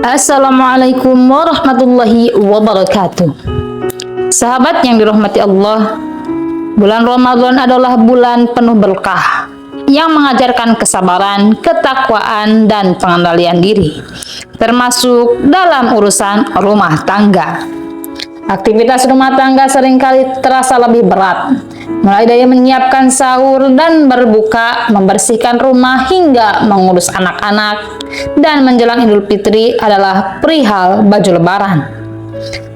Assalamualaikum warahmatullahi wabarakatuh. Sahabat yang dirahmati Allah, bulan Ramadan adalah bulan penuh berkah yang mengajarkan kesabaran, ketakwaan, dan pengendalian diri, termasuk dalam urusan rumah tangga. Aktivitas rumah tangga seringkali terasa lebih berat, mulai dari menyiapkan sahur dan berbuka, membersihkan rumah, hingga mengurus anak-anak, dan menjelang Idul Fitri adalah perihal baju lebaran.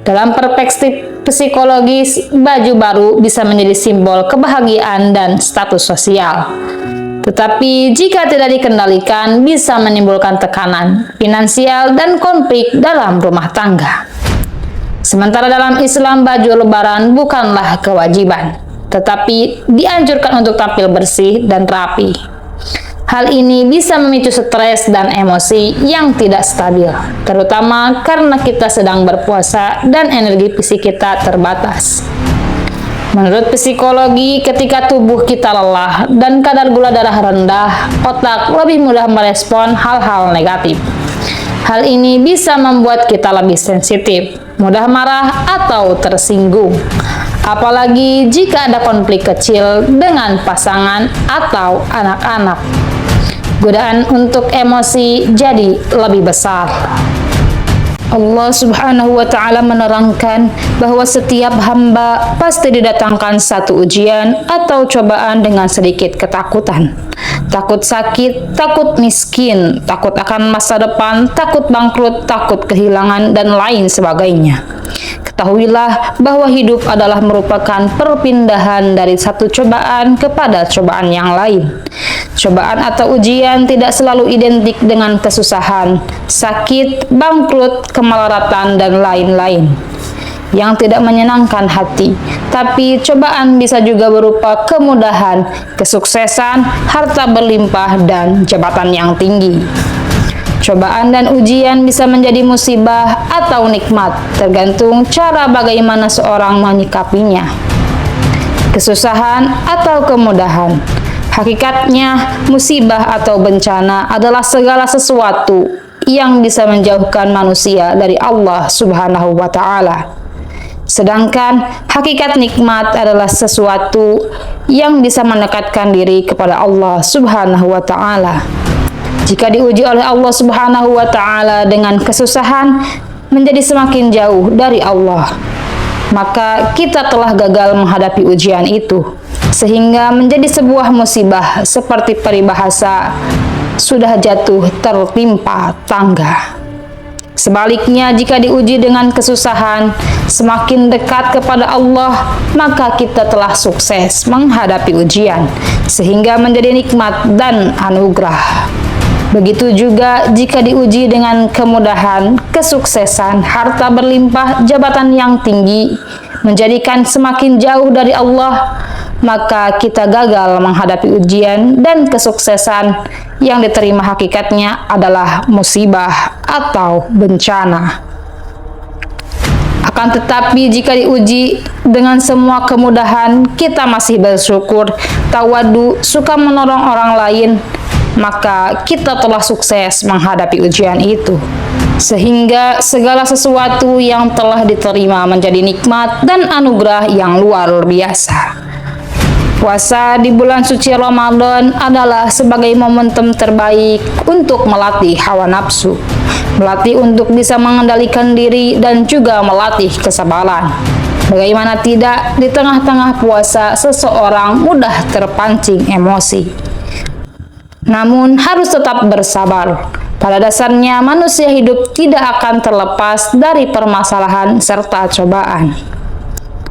Dalam perspektif psikologis, baju baru bisa menjadi simbol kebahagiaan dan status sosial. Tetapi jika tidak dikendalikan, bisa menimbulkan tekanan finansial dan konflik dalam rumah tangga. Sementara dalam Islam, baju lebaran bukanlah kewajiban, tetapi dianjurkan untuk tampil bersih dan rapi. Hal ini bisa memicu stres dan emosi yang tidak stabil, terutama karena kita sedang berpuasa dan energi fisik kita terbatas. Menurut psikologi, ketika tubuh kita lelah dan kadar gula darah rendah, otak lebih mudah merespon hal-hal negatif. Hal ini bisa membuat kita lebih sensitif, mudah marah atau tersinggung. Apalagi jika ada konflik kecil dengan pasangan atau anak-anak. Godaan untuk emosi jadi lebih besar. Allah Subhanahu wa Ta'ala menerangkan bahwa setiap hamba pasti didatangkan satu ujian atau cobaan dengan sedikit ketakutan. Takut sakit, takut miskin, takut akan masa depan, takut bangkrut, takut kehilangan, dan lain sebagainya. Ketahuilah bahwa hidup adalah merupakan perpindahan dari satu cobaan kepada cobaan yang lain. Cobaan atau ujian tidak selalu identik dengan kesusahan, sakit, bangkrut, kemelaratan, dan lain-lain yang tidak menyenangkan hati. Tapi cobaan bisa juga berupa kemudahan, kesuksesan, harta berlimpah, dan jabatan yang tinggi. Cobaan dan ujian bisa menjadi musibah atau nikmat, tergantung cara bagaimana seorang menyikapinya. Kesusahan atau kemudahan, hakikatnya musibah atau bencana adalah segala sesuatu yang bisa menjauhkan manusia dari Allah Subhanahu wa Ta'ala. Sedangkan hakikat nikmat adalah sesuatu yang bisa mendekatkan diri kepada Allah Subhanahu wa Ta'ala. Jika diuji oleh Allah Subhanahu wa Ta'ala dengan kesusahan, menjadi semakin jauh dari Allah, maka kita telah gagal menghadapi ujian itu, sehingga menjadi sebuah musibah seperti peribahasa sudah jatuh tertimpa tangga. Sebaliknya, jika diuji dengan kesusahan, semakin dekat kepada Allah, maka kita telah sukses menghadapi ujian, sehingga menjadi nikmat dan anugerah. Begitu juga jika diuji dengan kemudahan, kesuksesan, harta berlimpah, jabatan yang tinggi, menjadikan semakin jauh dari Allah, maka kita gagal menghadapi ujian dan kesuksesan yang diterima hakikatnya adalah musibah atau bencana. Akan tetapi jika diuji dengan semua kemudahan, kita masih bersyukur, tawadu, suka menolong orang lain, maka kita telah sukses menghadapi ujian itu, sehingga segala sesuatu yang telah diterima menjadi nikmat dan anugerah yang luar biasa. Puasa di bulan suci Ramadan adalah sebagai momentum terbaik untuk melatih hawa nafsu, melatih untuk bisa mengendalikan diri, dan juga melatih kesabaran. Bagaimana tidak, di tengah-tengah puasa seseorang mudah terpancing emosi. Namun harus tetap bersabar. Pada dasarnya manusia hidup tidak akan terlepas dari permasalahan serta cobaan.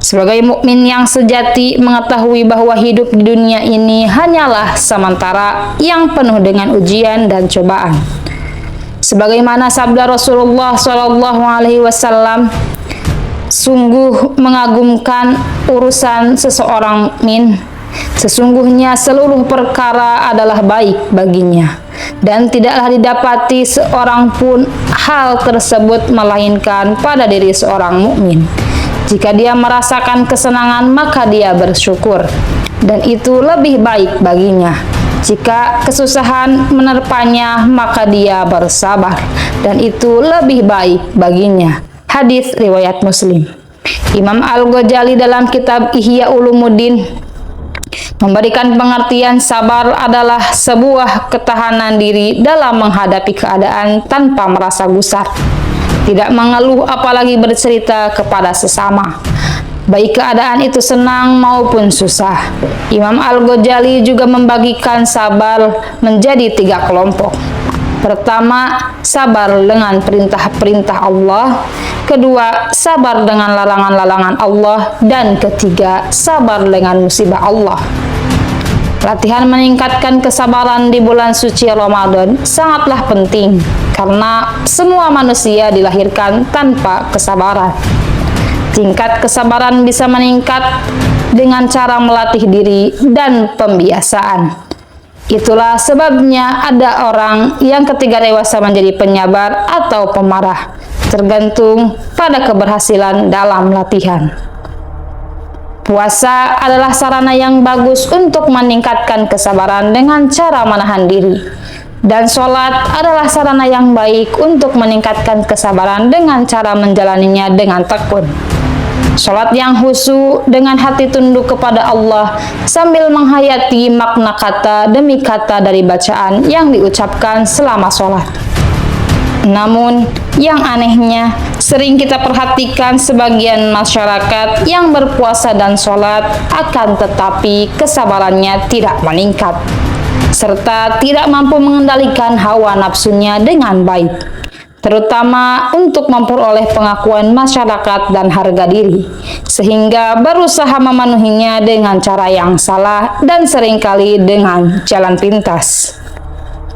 Sebagai mukmin yang sejati mengetahui bahwa hidup di dunia ini hanyalah sementara yang penuh dengan ujian dan cobaan. Sebagaimana sabda Rasulullah SAW, sungguh mengagumkan urusan seseorang mukmin. Sesungguhnya seluruh perkara adalah baik baginya, dan tidaklah didapati seorang pun hal tersebut melainkan pada diri seorang mukmin. Jika dia merasakan kesenangan, maka dia bersyukur, dan itu lebih baik baginya. Jika kesusahan menerpanya, maka dia bersabar, dan itu lebih baik baginya. Hadis riwayat Muslim. Imam Al-Ghazali dalam kitab Ihya Ulumuddin memberikan pengertian sabar adalah sebuah ketahanan diri dalam menghadapi keadaan tanpa merasa gusar, tidak mengeluh apalagi bercerita kepada sesama, baik keadaan itu senang maupun susah. Imam Al-Ghazali juga membagikan sabar menjadi 3 kelompok. Pertama, sabar dengan perintah-perintah Allah. Kedua, sabar dengan larangan-larangan Allah. Dan ketiga, sabar dengan musibah Allah. Latihan meningkatkan kesabaran di bulan suci Ramadan sangatlah penting, karena semua manusia dilahirkan tanpa kesabaran. Tingkat kesabaran bisa meningkat dengan cara melatih diri dan pembiasaan. Itulah sebabnya ada orang yang ketika dewasa menjadi penyabar atau pemarah, tergantung pada keberhasilan dalam latihan. Puasa adalah sarana yang bagus untuk meningkatkan kesabaran dengan cara menahan diri. Dan sholat adalah sarana yang baik untuk meningkatkan kesabaran dengan cara menjalaninya dengan tekun. Sholat yang khusyuk dengan hati tunduk kepada Allah sambil menghayati makna kata demi kata dari bacaan yang diucapkan selama sholat. Namun, yang anehnya, sering kita perhatikan sebagian masyarakat yang berpuasa dan sholat akan tetapi kesabarannya tidak meningkat, serta tidak mampu mengendalikan hawa nafsunya dengan baik, terutama untuk memperoleh pengakuan masyarakat dan harga diri, sehingga berusaha memenuhinya dengan cara yang salah dan seringkali dengan jalan pintas.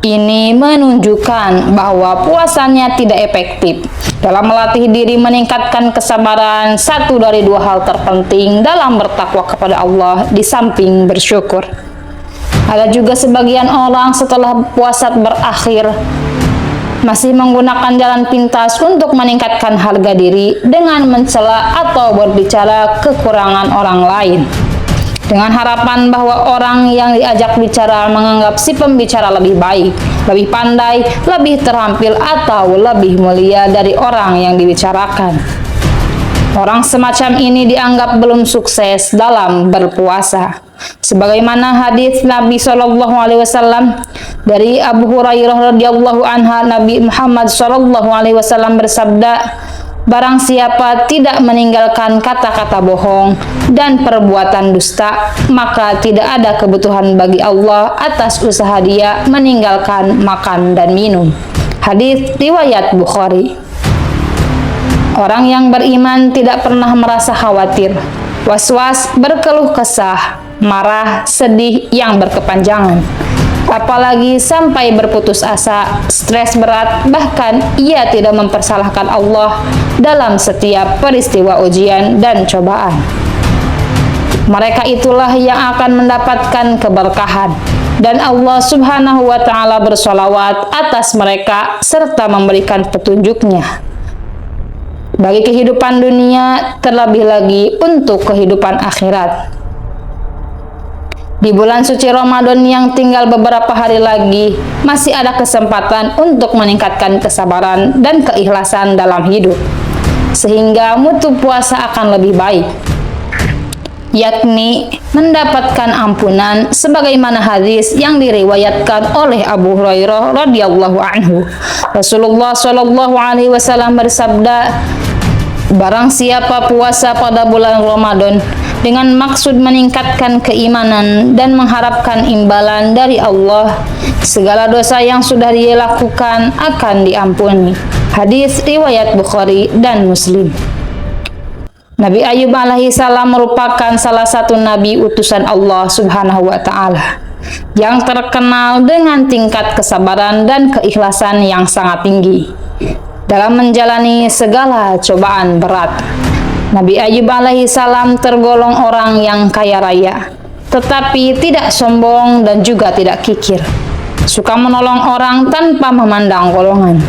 Ini menunjukkan bahwa puasanya tidak efektif dalam melatih diri meningkatkan kesabaran. Satu dari 2 hal terpenting dalam bertakwa kepada Allah di samping bersyukur. Ada juga sebagian orang setelah puasa berakhir masih menggunakan jalan pintas untuk meningkatkan harga diri dengan mencela atau berbicara kekurangan orang lain, dengan harapan bahwa orang yang diajak bicara menganggap si pembicara lebih baik, lebih pandai, lebih terampil, atau lebih mulia dari orang yang dibicarakan. Orang semacam ini dianggap belum sukses dalam berpuasa. Sebagaimana hadis Nabi SAW dari Abu Hurairah radhiyallahu anha, Nabi Muhammad SAW bersabda, barang siapa tidak meninggalkan kata-kata bohong dan perbuatan dusta, maka tidak ada kebutuhan bagi Allah atas usaha dia meninggalkan makan dan minum. Hadis riwayat Bukhari. Orang yang beriman tidak pernah merasa khawatir, was-was, berkeluh kesah, marah, sedih yang berkepanjangan, apalagi sampai berputus asa, stres berat, bahkan ia tidak mempersalahkan Allah dalam setiap peristiwa ujian dan cobaan. Mereka itulah yang akan mendapatkan keberkahan, dan Allah Subhanahu wa Ta'ala bersolawat atas mereka serta memberikan petunjuknya bagi kehidupan dunia, terlebih lagi untuk kehidupan akhirat. Di bulan suci Ramadan yang tinggal beberapa hari lagi, masih ada kesempatan untuk meningkatkan kesabaran dan keikhlasan dalam hidup, sehingga mutu puasa akan lebih baik, yakni mendapatkan ampunan sebagaimana hadis yang diriwayatkan oleh Abu Hurairah radhiyallahu anhu. Rasulullah shallallahu alaihi wasallam bersabda, barang siapa puasa pada bulan Ramadan dengan maksud meningkatkan keimanan dan mengharapkan imbalan dari Allah, segala dosa yang sudah dia lakukan akan diampuni. Hadis riwayat Bukhari dan Muslim. Nabi Ayub alaihi salam merupakan salah satu nabi utusan Allah Subhanahu wa Ta'ala yang terkenal dengan tingkat kesabaran dan keikhlasan yang sangat tinggi dalam menjalani segala cobaan berat. Nabi Ayub alaihi salam tergolong orang yang kaya raya, tetapi tidak sombong dan juga tidak kikir. Suka menolong orang tanpa memandang golongan,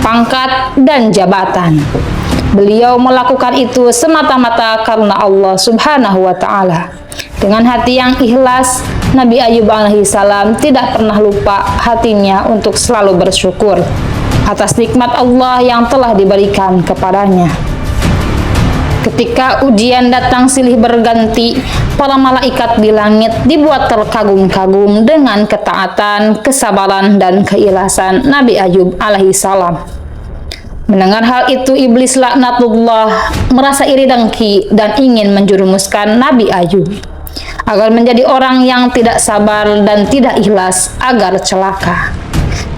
pangkat, dan jabatan. Beliau melakukan itu semata-mata karena Allah Subhanahu wa Ta'ala, dengan hati yang ikhlas Nabi Ayub alaihissalam tidak pernah lupa hatinya untuk selalu bersyukur atas nikmat Allah yang telah diberikan kepadanya. Ketika ujian datang silih berganti, para malaikat di langit dibuat terkagum-kagum dengan ketaatan, kesabaran, dan keikhlasan Nabi Ayub alaihissalam. Mendengar hal itu, iblis laknatullah merasa iri dengki dan ingin menjerumuskan Nabi Ayub agar menjadi orang yang tidak sabar dan tidak ikhlas agar celaka.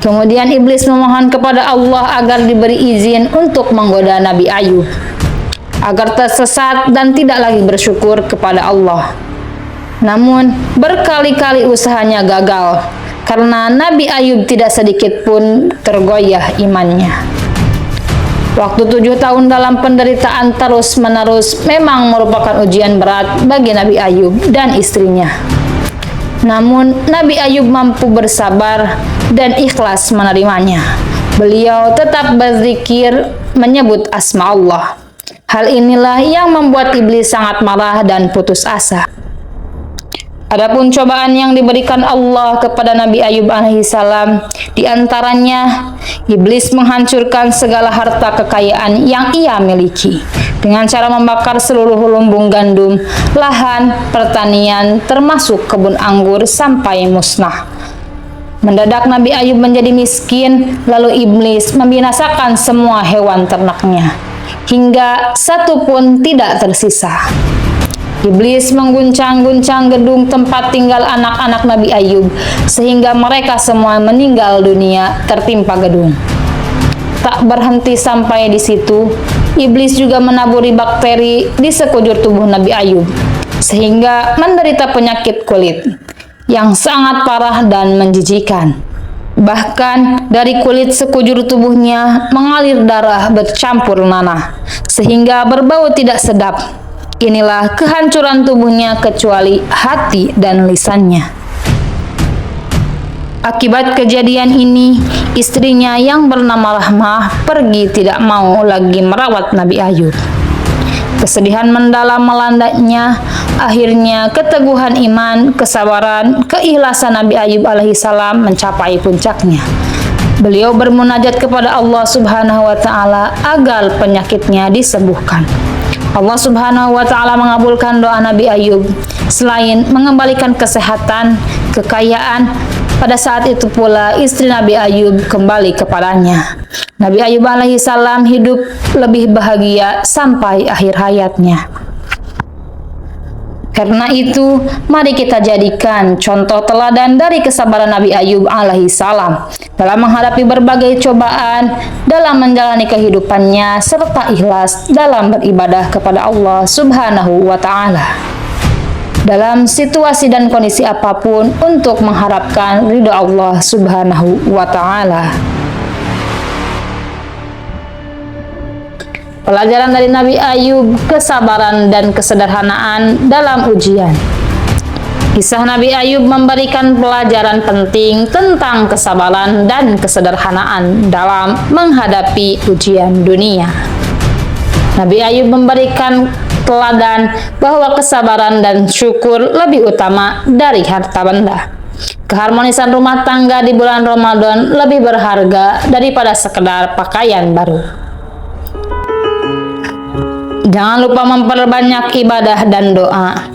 Kemudian iblis memohon kepada Allah agar diberi izin untuk menggoda Nabi Ayub agar tersesat dan tidak lagi bersyukur kepada Allah. Namun berkali-kali usahanya gagal karena Nabi Ayub tidak sedikit pun tergoyah imannya. Waktu 7 tahun dalam penderitaan terus-menerus memang merupakan ujian berat bagi Nabi Ayub dan istrinya. Namun Nabi Ayub mampu bersabar dan ikhlas menerimanya. Beliau tetap berzikir menyebut asma Allah. Hal inilah yang membuat iblis sangat marah dan putus asa. Adapun cobaan yang diberikan Allah kepada Nabi Ayub alaihissalam, di antaranya iblis menghancurkan segala harta kekayaan yang ia miliki dengan cara membakar seluruh lumbung gandum, lahan pertanian termasuk kebun anggur sampai musnah. Mendadak Nabi Ayub menjadi miskin, lalu iblis membinasakan semua hewan ternaknya hingga satu pun tidak tersisa. Iblis mengguncang-guncang gedung tempat tinggal anak-anak Nabi Ayub sehingga mereka semua meninggal dunia tertimpa gedung. Tak berhenti sampai di situ, iblis juga menaburi bakteri di sekujur tubuh Nabi Ayub sehingga menderita penyakit kulit yang sangat parah dan menjijikan. Bahkan dari kulit sekujur tubuhnya mengalir darah bercampur nanah sehingga berbau tidak sedap. Inilah kehancuran tubuhnya kecuali hati dan lisannya. Akibat kejadian ini, istrinya yang bernama Rahmah pergi tidak mau lagi merawat Nabi Ayub. Kesedihan mendalam melandanya. Akhirnya keteguhan iman, kesabaran, keikhlasan Nabi Ayub alaihissalam mencapai puncaknya. Beliau bermunajat kepada Allah Subhanahu wa taala agar penyakitnya disembuhkan. Allah Subhanahu wa taala mengabulkan doa Nabi Ayub. Selain mengembalikan kesehatan, kekayaan, pada saat itu pula istri Nabi Ayub kembali kepadanya. Nabi Ayub alaihissalam hidup lebih bahagia sampai akhir hayatnya. Karena itu, mari kita jadikan contoh teladan dari kesabaran Nabi Ayub alaihissalam dalam menghadapi berbagai cobaan, dalam menjalani kehidupannya, serta ikhlas dalam beribadah kepada Allah Subhanahu wa ta'ala. Dalam situasi dan kondisi apapun untuk mengharapkan ridho Allah Subhanahu wa ta'ala. Pelajaran dari Nabi Ayub, kesabaran dan kesederhanaan dalam ujian. Kisah Nabi Ayub memberikan pelajaran penting tentang kesabaran dan kesederhanaan dalam menghadapi ujian dunia. Nabi Ayub memberikan teladan bahwa kesabaran dan syukur lebih utama dari harta benda. Keharmonisan rumah tangga di bulan Ramadan lebih berharga daripada sekedar pakaian baru. Jangan lupa memperbanyak ibadah dan doa.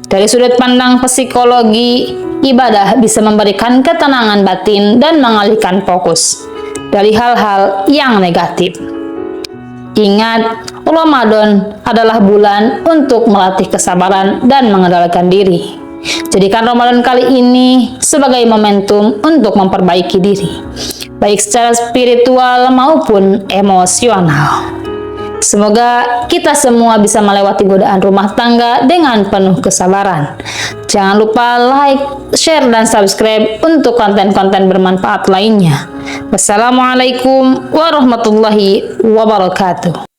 Dari sudut pandang psikologi, ibadah bisa memberikan ketenangan batin dan mengalihkan fokus dari hal-hal yang negatif. Ingat, Ramadan adalah bulan untuk melatih kesabaran dan mengendalikan diri. Jadikan Ramadan kali ini sebagai momentum untuk memperbaiki diri, baik secara spiritual maupun emosional. Semoga kita semua bisa melewati godaan rumah tangga dengan penuh kesabaran. Jangan lupa like, share, dan subscribe untuk konten-konten bermanfaat lainnya. Wassalamualaikum warahmatullahi wabarakatuh.